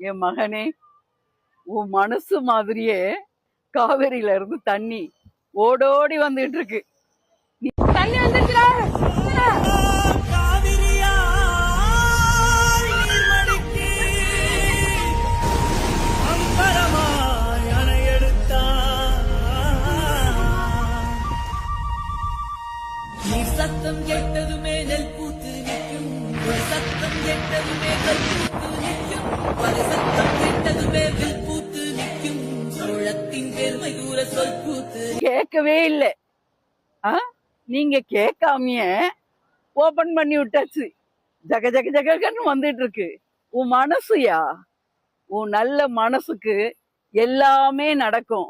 என் மகனே, உன் மனசு மாதிரியே காவேரியில இருந்து தண்ணி ஓடோடி வந்துட்டு இருக்கு. தண்ணி வந்துருச்சுடா. சத்தம் கேட்டதுமே நெல் பூத்து நிற்கும், சத்தம் கேட்டதுமே கல் பூத்து நிற்கும், பல சத்தம் கேட்டதுமே வில் பூத்து நிற்கும், சோழத்தின் பெருமை கூற சொல் பூத்து. கேட்கவே இல்லை. நீங்க கேட்காமைய ஓபன் பண்ணி விட்டாச்சு. ஜக ஜக ஜகன்னு வந்துட்டு இருக்கு. உன் மனசுயா, உன் நல்ல மனசுக்கு எல்லாமே நடக்கும்.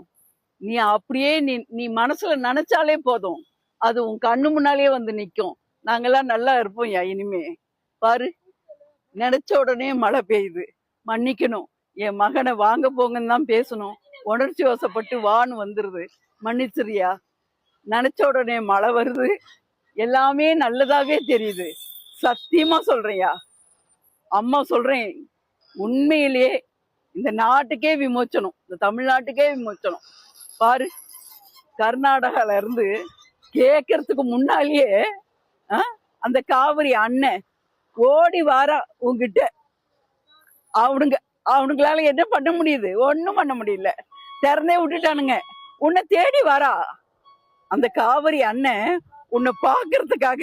நீ அப்படியே நீ மனசுல நினைச்சாலே போதும், அது உன் கண்ணு முன்னாலே வந்து நிக்கும். நாங்கெல்லாம் நல்லா இருப்போம் யா. இனிமே பாரு, நினைச்ச உடனே மழை பெய்யுது. மன்னிக்கணும், என் மகனை வாங்க போங்கன்னு தான் பேசணும். உணர்ச்சி வசப்பட்டு வான்னு வந்துருது. மன்னிச்சிரியா. நினைச்ச உடனே மழை வருது. எல்லாமே நல்லதாவே தெரியுது. சத்தியமா சொல்றேன்யா, அம்மா சொல்றேன். உண்மையிலேயே இந்த நாட்டுக்கே விமோச்சனம், இந்த தமிழ்நாட்டுக்கே விமோச்சனம். பாரு, கர்நாடகால இருந்து கேட்கறதுக்கு முன்னாலேயே அந்த காவிரி அண்ணன் ஓடி வாரா உங்ககிட்ட. அவனுங்களால என்ன பண்ண முடியுது? ஒன்னும் பண்ண முடியல. திறந்தே விட்டுட்டானுங்க. உன்னை தேடி வரா அந்த காவிரி அண்ணன். உன்னை பாக்குறதுக்காக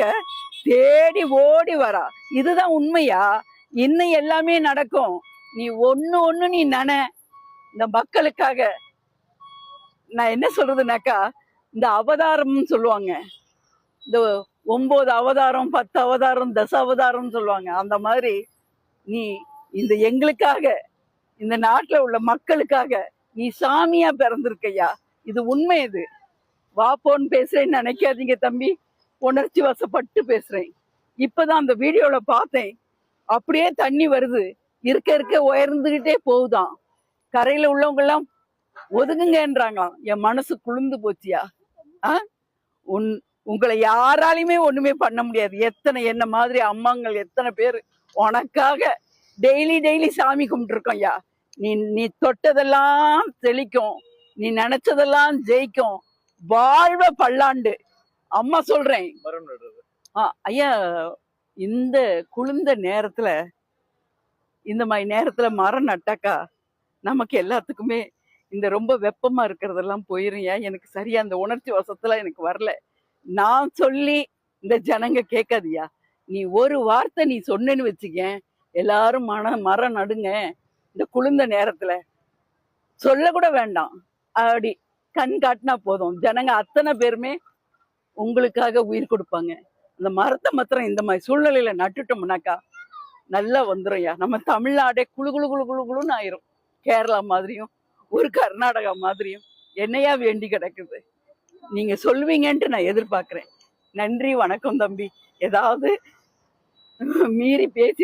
தேடி ஓடி வரா. இதுதான் உண்மையா? இன்னும் எல்லாமே நடக்கும். நீ ஒண்ணு நீ நினை. இந்த மக்களுக்காக நான் என்ன சொல்றதுனாக்கா, இந்த அவதாரம்னு சொல்லுவாங்க. இந்த 9 அவதாரம், 10 அவதாரம், 10 அவதாரம் சொல்லுவாங்க. அந்த மாதிரி நீ இந்த எங்களுக்காக, இந்த நாட்டுல உள்ள மக்களுக்காக நீ சாமியா பிறந்திருக்கையா. இது உண்மை. இது வாப்போன்னு பேசுறேன்னு நினைக்காதீங்க தம்பி. உணர்ச்சி வசப்பட்டு பேசுறேன். இப்பதான் அந்த வீடியோல பார்த்தேன். அப்படியே தண்ணி வருது. இருக்க இருக்க உயர்ந்துகிட்டே போகுதான். கரையில உள்ளவங்க எல்லாம் ஒதுங்குங்கன்றாங்களாம். என் மனசு குளிர்ந்து போச்சியா. உங்களை யாராலையுமே ஒண்ணுமே பண்ண முடியாது. என்ன மாதிரி அம்மாங்கள் எத்தனை பேர் உனக்காக டெய்லி சாமி கும்பிட்டு இருக்கோம் யா. நீ தொட்டதெல்லாம் தெளிக்கும், நீ நினைச்சதெல்லாம் ஜெயிக்கும். வாழ்வ பல்லாண்டு. அம்மா சொல்றேன் ஐயா. இந்த குளிர்ந்த நேரத்துல, இந்த மாதிரி நேரத்துல மரம் நட்டாக்கா நமக்கு எல்லாத்துக்குமே இந்த ரொம்ப வெப்பமா இருக்கிறதெல்லாம் போயிருயா. எனக்கு சரியா அந்த உணர்ச்சி வசத்துல எனக்கு வரல. நான் சொல்லி இந்த ஜனங்க கேட்காதியா. நீ ஒரு வார்த்தை நீ சொன்னேன்னு வச்சுக்க, எல்லாரும் மரம் நடுங்க இந்த குளிர்ந்த நேரத்துல. சொல்ல கூட வேண்டாம், அப்படி கண் காட்டினா போதும். ஜனங்க அத்தனை பேருமே உங்களுக்காக உயிர் கொடுப்பாங்க. அந்த மரத்தை மாத்திரம் இந்த மாதிரி சூழ்நிலையில நட்டுட்டோம்னாக்கா நல்லா வந்துடும். நம்ம தமிழ்நாடே குழு குழு குழு குழு குழுன்னு ஆயிரும். கேரளா மாதிரியும் ஒரு கர்நாடகா மாதிரியும் என்னையா வேண்டி கிடக்குது. நீங்க சொல்வீங்கன்ட்டு நான் எதிர்பார்க்கிறேன். நன்றி, வணக்கம் தம்பி. ஏதாவது மீறி பேசி